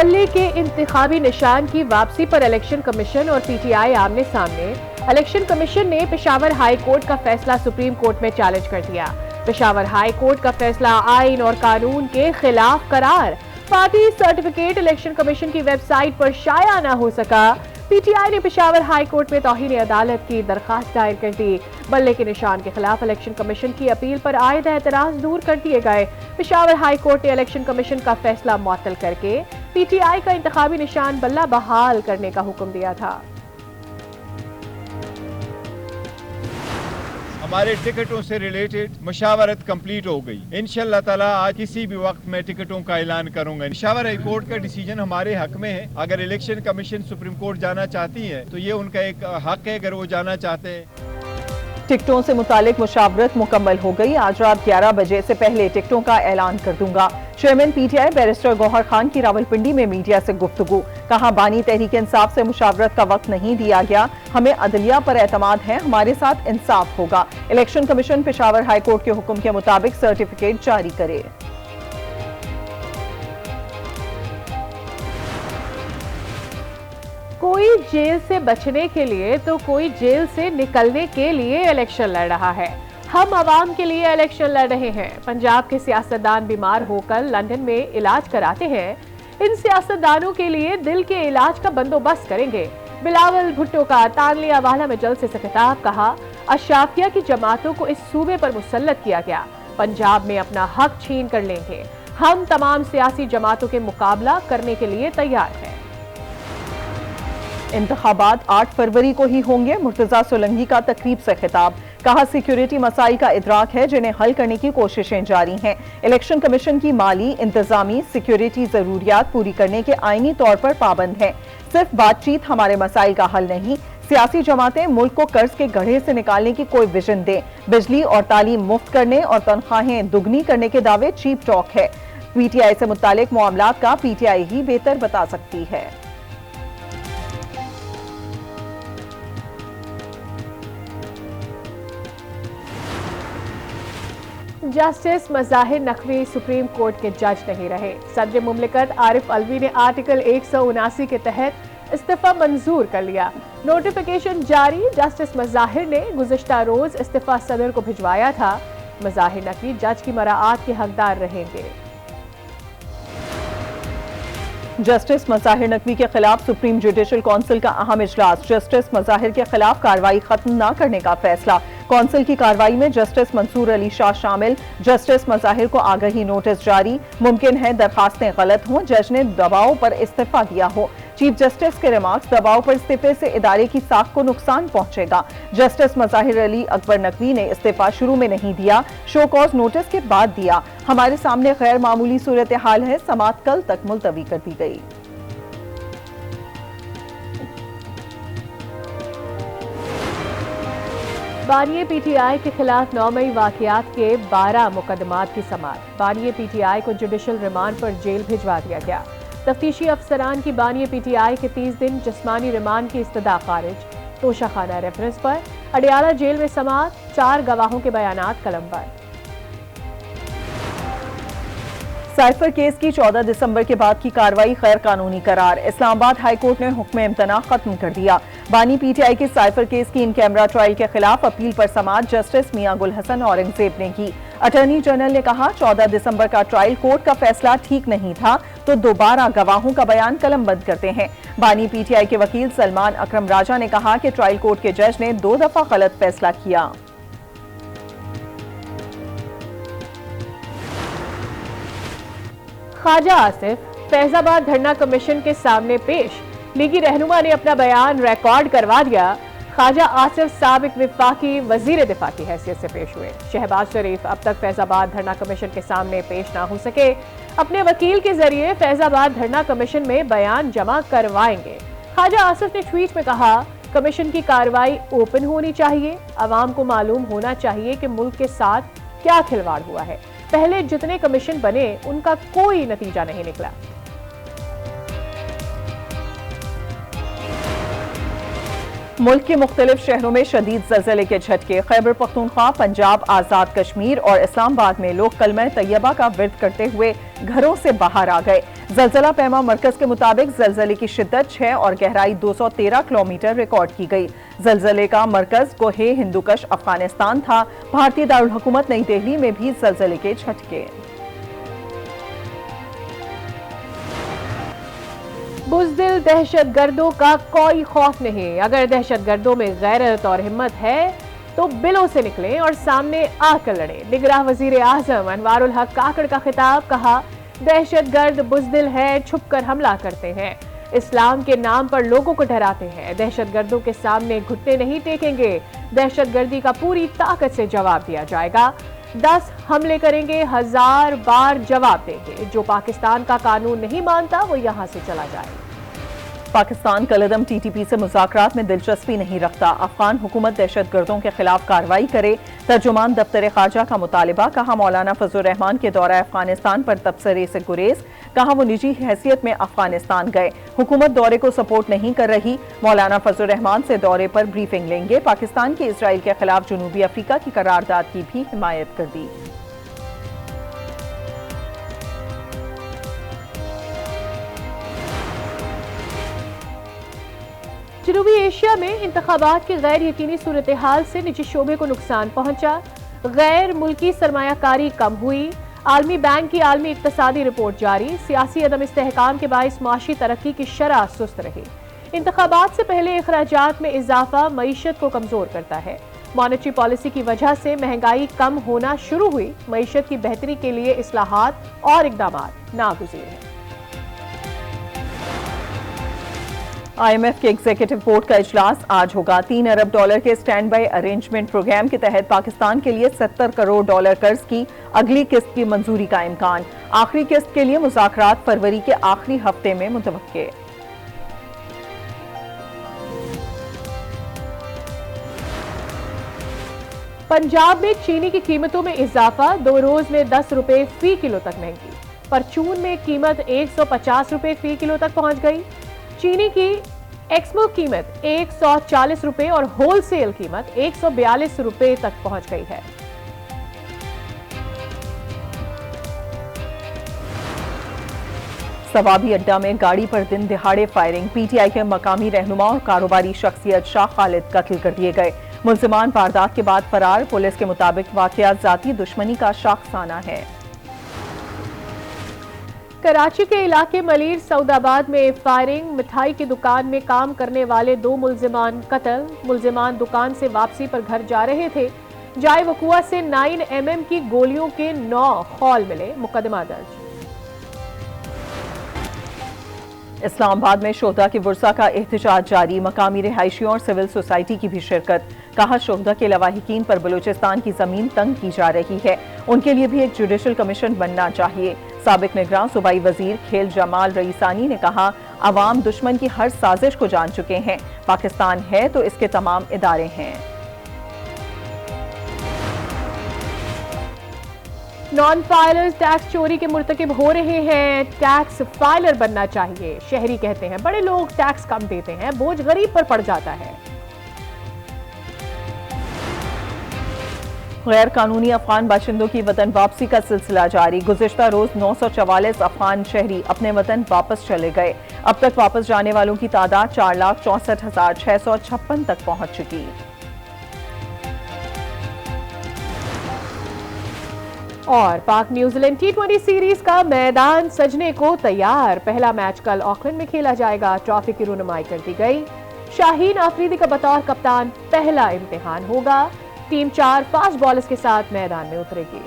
बल्ले के इंतखाबी निशान की वापसी पर इलेक्शन कमीशन और पीटीआई आमने सामने। इलेक्शन कमीशन ने पेशावर हाई कोर्ट का फैसला सुप्रीम कोर्ट में चैलेंज कर दिया। पेशावर हाई कोर्ट का फैसला आइन और कानून के खिलाफ करार। पार्टी सर्टिफिकेट इलेक्शन कमीशन की वेबसाइट पर शाया न हो सका। पीटीआई ने पेशावर हाई कोर्ट में तौहीन अदालत की दरखास्त दायर कर दी। बल्ले के निशान के खिलाफ इलेक्शन कमीशन की अपील पर आयद एतराज दूर कर दिए गए। पेशावर हाई कोर्ट ने इलेक्शन कमीशन का फैसला मुअत्तल करके पीटीआई का इंतखाबी निशान बल्ला बहाल करने का हुक्म दिया था। हमारे टिकटों से रिलेटेड मुशावरत कंप्लीट हो गई। इंशाअल्लाह ताला आज किसी भी वक्त मैं टिकटों का ऐलान करूंगा। पेशावर हाई कोर्ट का डिसीजन हमारे हक में है। अगर इलेक्शन कमीशन सुप्रीम कोर्ट जाना चाहती है तो ये उनका एक हक है, अगर वो जाना चाहते हैं। टिकटों से मुतालिक मुशावरत मुकम्मल हो गई। आज रात 11 बजे से पहले टिकटों का ऐलान कर दूंगा। Chairman PTI barrister Gohar Khan की रावलपिंडी में मीडिया से गुफ्तगू। कहा, बानी तहरीक इंसाफ से मुशावरत का वक्त नहीं दिया गया। हमें अदलिया पर एतमाद है, हमारे साथ इंसाफ होगा। Election commission Peshawar high court के हुक्म के मुताबिक सर्टिफिकेट जारी करे। कोई जेल से बचने के लिए तो कोई जेल से निकलने के लिए इलेक्शन लड़ रहा है। हम आवाम के लिए इलेक्शन लड़ रहे हैं। पंजाब के सियासतदान बीमार होकर लंदन में इलाज कराते हैं। इन सियासतदानों के लिए दिल के इलाज का बंदोबस्त करेंगे। बिलावल भुट्टो का तानलिया वाला में जलसे से खिताब। कहा, अशराफिया की जमातों को इस सूबे पर मुसल्लत किया गया। पंजाब में अपना हक छीन कर लेंगे। हम तमाम सियासी जमातों के मुकाबला करने के लिए तैयार हैं। इंतखाबात 8 फरवरी को ही होंगे। मुर्तजा सोलंकी का तकरीब से खिताब। कहा, सिक्योरिटी मसाइल का इदराक है जिन्हें हल करने की कोशिशें जारी हैं। इलेक्शन कमीशन की माली, इंतजामी, सिक्योरिटी जरूरियात पूरी करने के आईनी तौर पर पाबंद है। सिर्फ बातचीत हमारे मसाइल का हल नहीं। सियासी जमातें मुल्क को कर्ज के गड्ढे से निकालने की कोई विजन दें। बिजली और तालीम मुफ्त करने और तनख्वाहें दुगनी करने के दावे चीप टॉक है। पीटीआई से मुतालिक मामलात का पीटीआई ही बेहतर बता सकती है। Justice Mazahir Naqvi supreme court के जज नहीं रहे। सदर मुमलिकत आरिफ अलवी ने आर्टिकल 179 के तहत इस्तीफा मंजूर कर लिया। नोटिफिकेशन जारी। जस्टिस मज़ाहिर ने गुज़िश्ता रोज इस्तीफा सदर को भिजवाया था। मज़ाहिर नकवी जज की मराआत के हकदार रहेंगे। जस्टिस मज़ाहिर नकवी के खिलाफ सुप्रीम जुडिशल काउंसिल का अहम इजलास। जस्टिस मज़ाहिर के खिलाफ कार्रवाई खत्म न करने का फैसला। काउंसिल की कार्रवाई में जस्टिस मंसूर अली शाह शामिल। जस्टिस मज़ाहिर को आगाही नोटिस जारी। मुमकिन है दरखास्तें गलत हों, जज ने दबाव पर इस्तीफा दिया हो। चीफ जस्टिस के रिमार्क्स, दबाव पर इस्तीफे से इदारे की साख को नुकसान पहुंचेगा। जस्टिस मज़ाहिर अली अकबर नकवी ने इस्तीफा शुरू में नहीं दिया, शो कॉज नोटिस के बाद दिया। हमारे सामने गैर मामूली सूरत हाल है। समाअत कल तक मुलतवी कर दी गई। बानिए पीटीआई के खिलाफ 9 मई वाकयात के 12 मुकदमात की समाअत। बानिए पीटीआई को जुडिशल रिमांड पर जेल भिजवा दिया गया। तफ्तीशी अफसरान की बानिए पीटीआई के 30 दिन जिस्मानी रिमांड की इस्तदा खारिज। तोशाखाना रेफरेंस पर अडियाला जेल में समाअत। 4 गवाहों के बयानात कलमबंद। साइफर केस की 14 दिसंबर के बाद की कार्रवाई गैर कानूनी करार। इस्लामाबाद हाई कोर्ट ने हुक्म इम्तना खत्म कर दिया। बानी पीटीआई के साइफर केस की इन कैमरा ट्रायल के खिलाफ अपील पर समाअत जस्टिस मियां गुल हसन औरंगजेब ने की। अटॉर्नी जनरल ने कहा, 14 दिसंबर का ट्रायल कोर्ट का फैसला ठीक नहीं था तो दोबारा गवाहों का बयान कलमबंद करते हैं। बानी पीटीआई के वकील सलमान अकरम राजा ने कहा कि ट्रायल कोर्ट के जज ने 2 दफा गलत फैसला किया। ख्वाजा आसिफ फैजाबाद धरना कमीशन के सामने पेश। लीगी रहनुमा ने अपना बयान रिकॉर्ड करवा दिया। ख्वाजा आसिफ साबिक वफाकी वजीर दिफा की हैसियत से पेश हुए। शहबाज शरीफ अब तक फैजाबाद धरना कमीशन के सामने पेश ना हो सके। अपने वकील के जरिए फैजाबाद धरना कमीशन में बयान जमा करवाएंगे। ख्वाजा आसिफ ने ट्वीट में कहा, कमीशन की कार्रवाई ओपन होनी चाहिए। अवाम को मालूम होना चाहिए कि मुल्क के साथ क्या खिलवाड़ हुआ है। पहले जितने कमीशन बने उनका कोई नतीजा नहीं निकला। मुल्क के मुख्तलिफ शहरों में शदीद ज़लज़ले के झटके। खैबर पख्तूनख्वा, पंजाब, आज़ाद कश्मीर और इस्लामाबाद में लोग कलमा तैयबा का विर्द करते हुए घरों से बाहर आ गए। ज़लज़ला पैमा मरकज के मुताबिक ज़लज़ले की शिद्दत 6 और गहराई 213 किलोमीटर रिकॉर्ड की गई। ज़लज़ले का मरकज कोहे हिंदुकश अफगानिस्तान था। भारतीय दारुल हुकूमत नई दिल्ली में भी ज़लज़ले के झटके। बुज़दिल दहशतगर्दों का कोई खौफ नहीं। अगर दहशतगर्दों में गैरत और हिम्मत है तो बिलों से निकलें और सामने आकर लड़ें। निगरान वजीर आजम अनवारुल हक काकड़ का खिताब। कहा, दहशतगर्द बुज़दिल है, छुपकर हमला करते हैं, इस्लाम के नाम पर लोगों को डराते हैं। दहशतगर्दों के सामने घुटने नहीं टेकेंगे। दहशतगर्दी का पूरी ताकत से जवाब दिया जाएगा। 10 हमले करेंगे, 1000 बार जवाब देंगे। जो पाकिस्तान का कानून नहीं मानता वो यहां से चला जाए। पाकिस्तान कलअदम TTP से मुज़ाकरात में दिलचस्पी नहीं रखता। अफगान हुकूमत दहशतगर्दों के खिलाफ कार्रवाई करे। तर्जुमान दफ्तर खारजा का मुतालिबा। कहा, मौलाना फजल रहमान के दौरा अफगानिस्तान पर तबसरे से गुरेज। कहा, वो निजी हैसियत में अफगानिस्तान गए, हुकूमत दौरे को सपोर्ट नहीं कर रही। मौलाना फजल रहमान से दौरे पर ब्रीफिंग लेंगे। पाकिस्तान की इसराइल के खिलाफ जनूबी अफ्रीका की करारदाद की भी हिमायत कर दी। जनूबी एशिया में इंतखाबात की गैर यकीनी सूरत हाल से निजी शोबे को नुकसान पहुंचा। गैर मुल्की सरमायाकारी कम हुई। आलमी बैंक की आलमी इक्तसादी रिपोर्ट जारी। सियासी अदम इस्तेहकाम के बाइस माशी तरक्की की शरह सुस्त रही। इंतखाबात से पहले अखराजात में इजाफा मईशत को कमजोर करता है। मॉनेटरी पॉलिसी की वजह से महंगाई कम होना शुरू हुई। मईशत की बेहतरी के लिए इस्लाहात और इकदाम नागुज़ीर हैं। IMF के एग्जीक्यूटिव बोर्ड का इजलास आज होगा। $3 अरब के स्टैंड बाय अरेंजमेंट प्रोग्राम के तहत पाकिस्तान के लिए $70 करोड़ कर्ज की अगली किस्त की मंजूरी का इम्कान। आखिरी किस्त के लिए मुज़ाकरात फरवरी के आखिरी हफ्ते में मुतवक्के। पंजाब में चीनी की कीमतों में इजाफा। 2 रोज में 10 रुपए फी किलो तक महंगी। परचून में कीमत 150 रुपए फी किलो तक पहुंच गई। चीनी की एक्सपो कीमत 140 रुपए और होलसेल कीमत 142 रुपए तक पहुंच गई है। सवाबी अड्डा में गाड़ी पर दिन दिहाड़े फायरिंग। PTI के मकामी रहनुमा और कारोबारी शख्सियत शाह खालिद कत्ल कर दिए गए। मुल्जिमान वारदात के बाद फरार। पुलिस के मुताबिक वाकया जाती दुश्मनी का शाखसाना है। कराची के इलाके मलीर सऊदाबाद में फायरिंग। मिठाई की दुकान में काम करने वाले 2 मुल्जिमान कत्ल। मुल्जिमान दुकान से वापसी पर घर जा रहे थे। जाए वकुआ से 9 mm की गोलियों के 9 खौल मिले। मुकदमा दर्ज। इस्लामाबाद में शोहदा की वर्सा का एहतजाज जारी। मकामी रिहायशियों और सिविल सोसाइटी की भी शिरकत। कहा, शोहदा के लवाहिकीन पर बलूचिस्तान की जमीन तंग की जा रही है, उनके लिए भी एक जुडिशल कमीशन बनना चाहिए। साबिक निगरान सूबाई वजीर खेल जमाल रईसानी ने कहा, अवाम दुश्मन की हर साजिश को जान चुके हैं। पाकिस्तान है तो इसके तमाम इदारे हैं। नॉन फाइलर्स टैक्स चोरी के मुर्तकिब हो रहे हैं। टैक्स फाइलर बनना चाहिए। शहरी कहते हैं बड़े लोग टैक्स कम देते हैं, बोझ गरीब पर पड़ जाता है। गैर कानूनी अफगान बाशिंदों की वतन वापसी का सिलसिला जारी। गुज़िश्ता रोज 944 अफगान शहरी अपने वतन वापस चले गए। अब तक वापस जाने वालों की तादाद 4,64,656 तक पहुंच चुकी। और पाक न्यूजीलैंड T20 सीरीज का मैदान सजने को तैयार। पहला मैच कल ऑकलैंड में खेला जाएगा। ट्रॉफी की रुनमाई कर दी गई। शाहीन आफरीदी का बतौर कप्तान पहला इम्तिहान होगा। टीम 4 फास्ट बॉलर्स के साथ मैदान में उतरेगी।